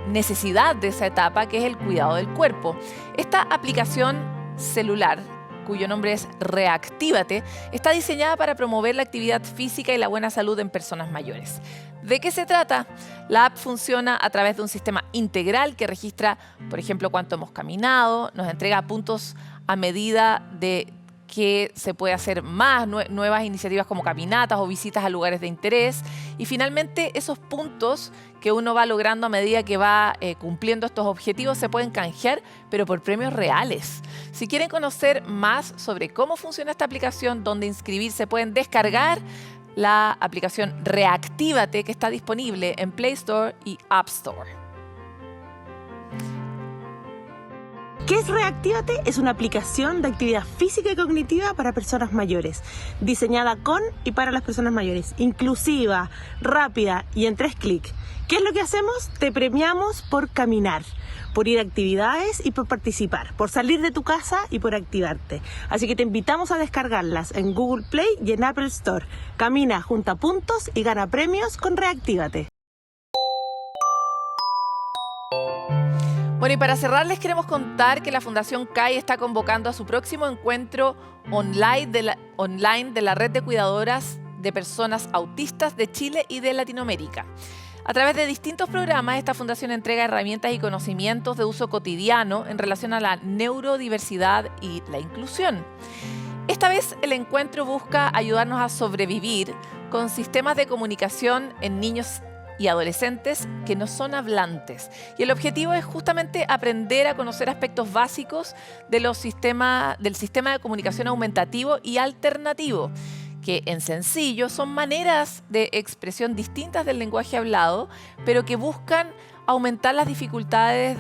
B: necesidad de esa etapa, que es el cuidado del cuerpo. Esta aplicación celular, cuyo nombre es Reactívate, está diseñada para promover la actividad física y la buena salud en personas mayores. ¿De qué se trata? La app funciona a través de un sistema integral que registra, por ejemplo, cuánto hemos caminado, nos entrega puntos a medida de que se puede hacer más, nuevas iniciativas como caminatas o visitas a lugares de interés. Y finalmente esos puntos que uno va logrando a medida que va cumpliendo estos objetivos se pueden canjear, pero por premios reales. Si quieren conocer más sobre cómo funciona esta aplicación, dónde inscribirse, pueden descargar la aplicación Reactívate, que está disponible en Play Store y App Store.
M: ¿Qué es Reactívate? Es una aplicación de actividad física y cognitiva para personas mayores, diseñada con y para las personas mayores, inclusiva, rápida y en 3 clics. ¿Qué es lo que hacemos? Te premiamos por caminar, por ir a actividades y por participar, por salir de tu casa y por activarte. Así que te invitamos a descargarlas en Google Play y en Apple Store. Camina, junta puntos y gana premios con Reactívate.
B: Bueno, y para cerrar les queremos contar que la Fundación CAI está convocando a su próximo encuentro online de la Red de Cuidadoras de Personas Autistas de Chile y de Latinoamérica. A través de distintos programas, esta fundación entrega herramientas y conocimientos de uso cotidiano en relación a la neurodiversidad y la inclusión. Esta vez el encuentro busca ayudarnos a sobrevivir con sistemas de comunicación en niños y adolescentes que no son hablantes. Y el objetivo es justamente aprender a conocer aspectos básicos del sistema de comunicación aumentativo y alternativo, que en sencillo son maneras de expresión distintas del lenguaje hablado, pero que buscan aumentar las dificultades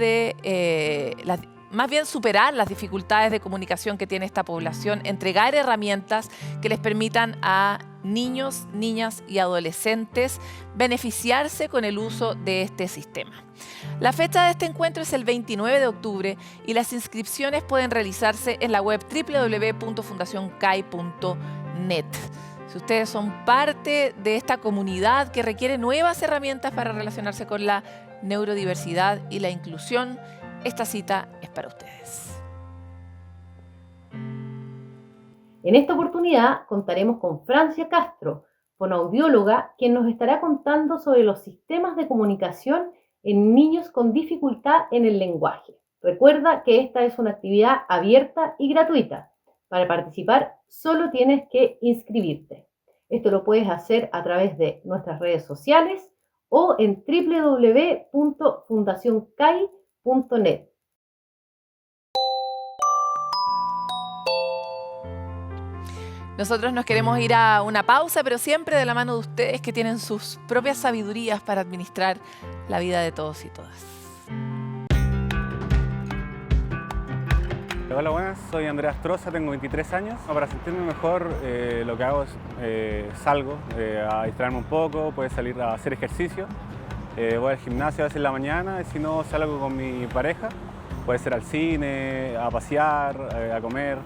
B: más bien superar las dificultades de comunicación que tiene esta población, entregar herramientas que les permitan a niños, niñas y adolescentes beneficiarse con el uso de este sistema. La fecha de este encuentro es el 29 de octubre y las inscripciones pueden realizarse en la web www.fundacioncai.net. Si ustedes son parte de esta comunidad que requiere nuevas herramientas para relacionarse con la neurodiversidad y la inclusión, esta cita es para ustedes.
N: En esta oportunidad contaremos con Francia Castro, fonoaudióloga, quien nos estará contando sobre los sistemas de comunicación en niños con dificultad en el lenguaje. Recuerda que esta es una actividad abierta y gratuita. Para participar solo tienes que inscribirte. Esto lo puedes hacer a través de nuestras redes sociales o en www.fundacioncai.net.
B: Nosotros nos queremos ir a una pausa, pero siempre de la mano de ustedes que tienen sus propias sabidurías para administrar la vida de todos y todas.
O: Hola, buenas, soy Andrea Astroza, tengo 23 años. Para sentirme mejor, lo que hago es salgo a distraerme un poco, puedo salir a hacer ejercicio. Voy al gimnasio a veces en la mañana y si no salgo con mi pareja, puede ser al cine, a pasear, a comer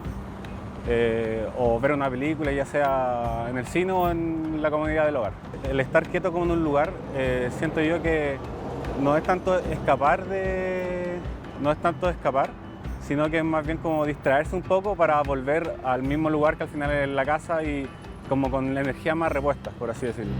O: o ver una película, ya sea en el cine o en la comodidad del hogar. El estar quieto como en un lugar, siento yo que no es tanto escapar, sino que es más bien como distraerse un poco para volver al mismo lugar que al final es la casa y como con la energía más repuesta, por así decirlo.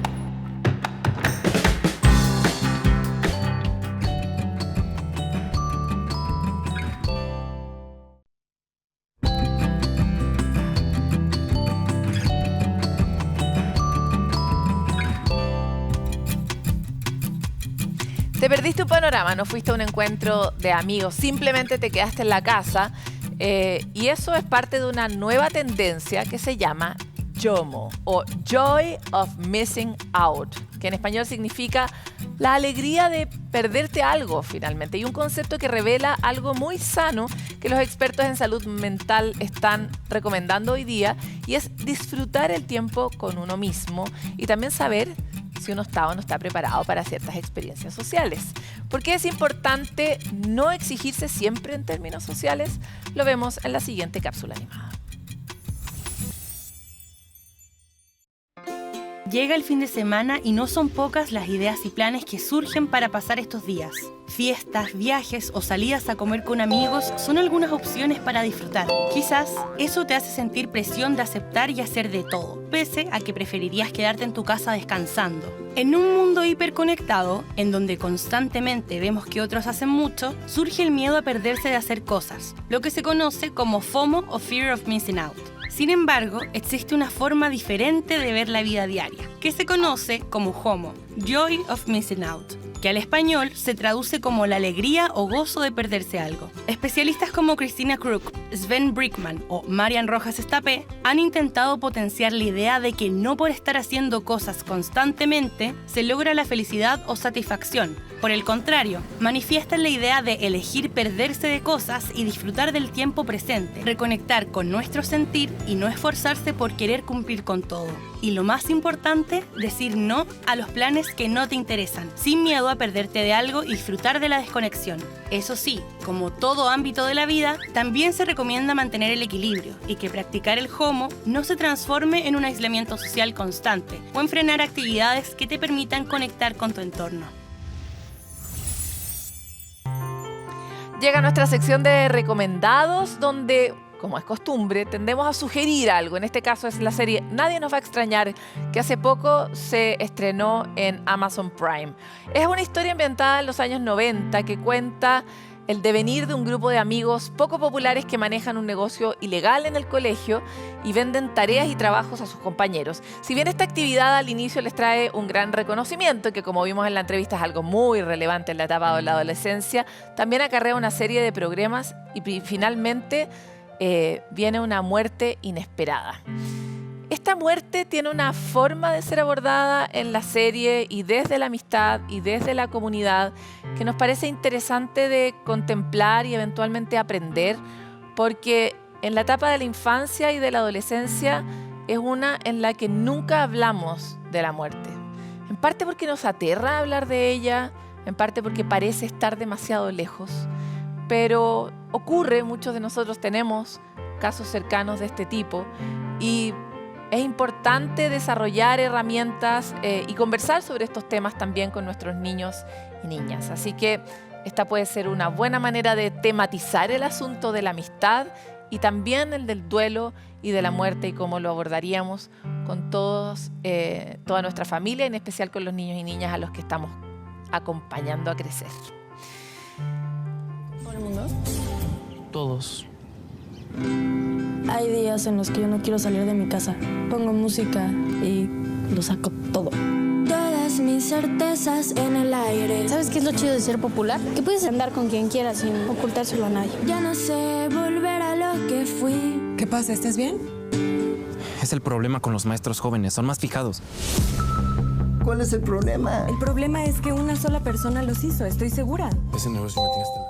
B: Te perdiste un panorama, no fuiste a un encuentro de amigos, simplemente te quedaste en la casa y eso es parte de una nueva tendencia que se llama JOMO o Joy of Missing Out. que en español significa la alegría de perderte algo finalmente, y un concepto que revela algo muy sano que los expertos en salud mental están recomendando hoy día, y es disfrutar el tiempo con uno mismo y también saber si uno está o no está preparado para ciertas experiencias sociales. ¿Por qué es importante no exigirse siempre en términos sociales? Lo vemos en la siguiente cápsula animada.
P: Llega el fin de semana y no son pocas las ideas y planes que surgen para pasar estos días. Fiestas, viajes o salidas a comer con amigos son algunas opciones para disfrutar. Quizás eso te hace sentir presión de aceptar y hacer de todo, pese a que preferirías quedarte en tu casa descansando. En un mundo hiperconectado, en donde constantemente vemos que otros hacen mucho, surge el miedo a perderse de hacer cosas, lo que se conoce como FOMO o Fear of Missing Out. Sin embargo, existe una forma diferente de ver la vida diaria, que se conoce como JOMO, Joy of Missing Out, que al español se traduce como la alegría o gozo de perderse algo. Especialistas como Christina Krug, Sven Brickman o Marian Rojas Estapé han intentado potenciar la idea de que no por estar haciendo cosas constantemente se logra la felicidad o satisfacción. Por el contrario, manifiestan la idea de elegir perderse de cosas y disfrutar del tiempo presente, reconectar con nuestro sentir y no esforzarse por querer cumplir con todo. Y lo más importante, decir no a los planes que no te interesan, sin miedo a perderte de algo y disfrutar de la desconexión. Eso sí, como todo ámbito de la vida, también se recomienda mantener el equilibrio y que practicar el JOMO no se transforme en un aislamiento social constante o en frenar actividades que te permitan conectar con tu entorno.
B: Llega nuestra sección de recomendados, donde, como es costumbre, tendemos a sugerir algo. En este caso es la serie Nadie nos va a extrañar, que hace poco se estrenó en Amazon Prime. Es una historia ambientada en los años 90 que cuenta el devenir de un grupo de amigos poco populares que manejan un negocio ilegal en el colegio y venden tareas y trabajos a sus compañeros. Si bien esta actividad al inicio les trae un gran reconocimiento, que como vimos en la entrevista es algo muy relevante en la etapa de la adolescencia, también acarrea una serie de problemas y finalmente viene una muerte inesperada. Esta muerte tiene una forma de ser abordada en la serie y desde la amistad y desde la comunidad que nos parece interesante de contemplar y eventualmente aprender, porque en la etapa de la infancia y de la adolescencia es una en la que nunca hablamos de la muerte. En parte porque nos aterra hablar de ella, en parte porque parece estar demasiado lejos, pero ocurre, muchos de nosotros tenemos casos cercanos de este tipo y es importante desarrollar herramientas y conversar sobre estos temas también con nuestros niños y niñas. Así que esta puede ser una buena manera de tematizar el asunto de la amistad y también el del duelo y de la muerte y cómo lo abordaríamos con toda nuestra familia, en especial con los niños y niñas a los que estamos acompañando a crecer.
Q: ¿Todo el mundo?
R: Todos.
Q: Hay días en los que yo no quiero salir de mi casa. Pongo música y lo saco todo. Todas mis certezas en el aire. ¿Sabes qué es lo chido de ser popular? Que puedes andar con quien quieras sin ocultárselo a nadie. Ya no sé volver a lo que fui.
S: ¿Qué pasa? ¿Estás bien?
R: Es el problema con los maestros jóvenes. Son más fijados.
S: ¿Cuál es el problema?
T: El problema es que una sola persona los hizo, estoy segura.
R: Ese negocio me tiene hasta la...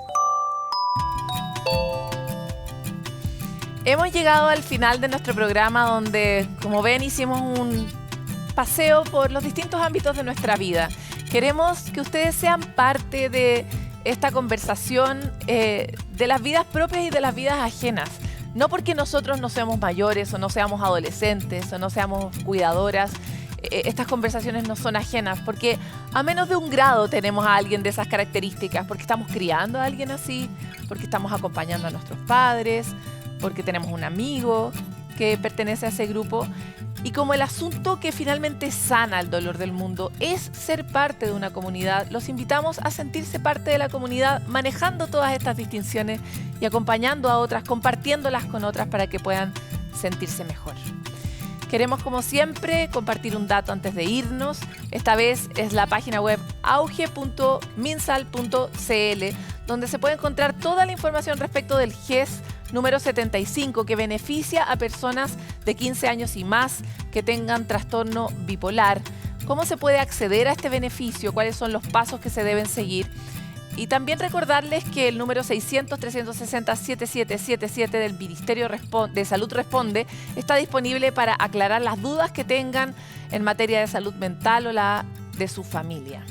B: Hemos llegado al final de nuestro programa donde, como ven, hicimos un paseo por los distintos ámbitos de nuestra vida. Queremos que ustedes sean parte de esta conversación de las vidas propias y de las vidas ajenas. No porque nosotros no seamos mayores o no seamos adolescentes o no seamos cuidadoras, estas conversaciones no son ajenas, porque a menos de un grado tenemos a alguien de esas características, porque estamos criando a alguien así, porque estamos acompañando a nuestros padres, porque tenemos un amigo que pertenece a ese grupo. Y como el asunto que finalmente sana el dolor del mundo es ser parte de una comunidad, los invitamos a sentirse parte de la comunidad manejando todas estas distinciones y acompañando a otras, compartiéndolas con otras para que puedan sentirse mejor. Queremos, como siempre, compartir un dato antes de irnos. Esta vez es la página web auge.minsal.cl, donde se puede encontrar toda la información respecto del GES número 75, que beneficia a personas de 15 años y más que tengan trastorno bipolar. cómo se puede acceder a este beneficio, cuáles son los pasos que se deben seguir. Y también recordarles que el número 600-360-7777 del Ministerio de Salud Responde está disponible para aclarar las dudas que tengan en materia de salud mental o la de su familia.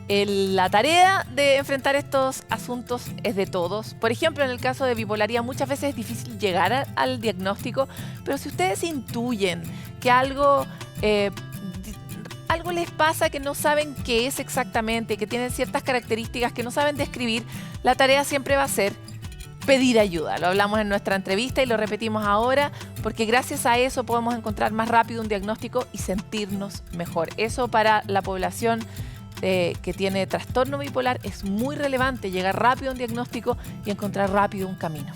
B: La tarea de enfrentar estos asuntos es de todos. Por ejemplo, en el caso de bipolaridad muchas veces es difícil llegar al diagnóstico, pero si ustedes intuyen que algo les pasa que no saben qué es exactamente, que tienen ciertas características que no saben describir, la tarea siempre va a ser pedir ayuda. Lo hablamos en nuestra entrevista y lo repetimos ahora, porque gracias a eso podemos encontrar más rápido un diagnóstico y sentirnos mejor. Eso para la población que tiene trastorno bipolar es muy relevante, llegar rápido a un diagnóstico y encontrar rápido un camino.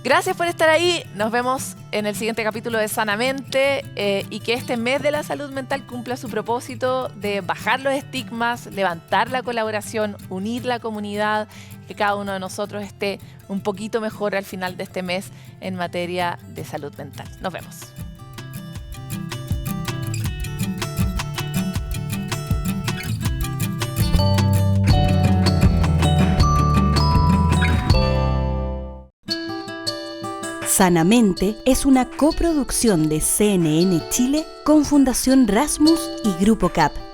B: Gracias por estar ahí, nos vemos en el siguiente capítulo de Sanamente y que este mes de la salud mental cumpla su propósito de bajar los estigmas, levantar la colaboración, unir la comunidad, que cada uno de nosotros esté un poquito mejor al final de este mes en materia de salud mental. Nos vemos.
U: Sanamente es una coproducción de CNN Chile con Fundación Rasmus y Grupo CAP.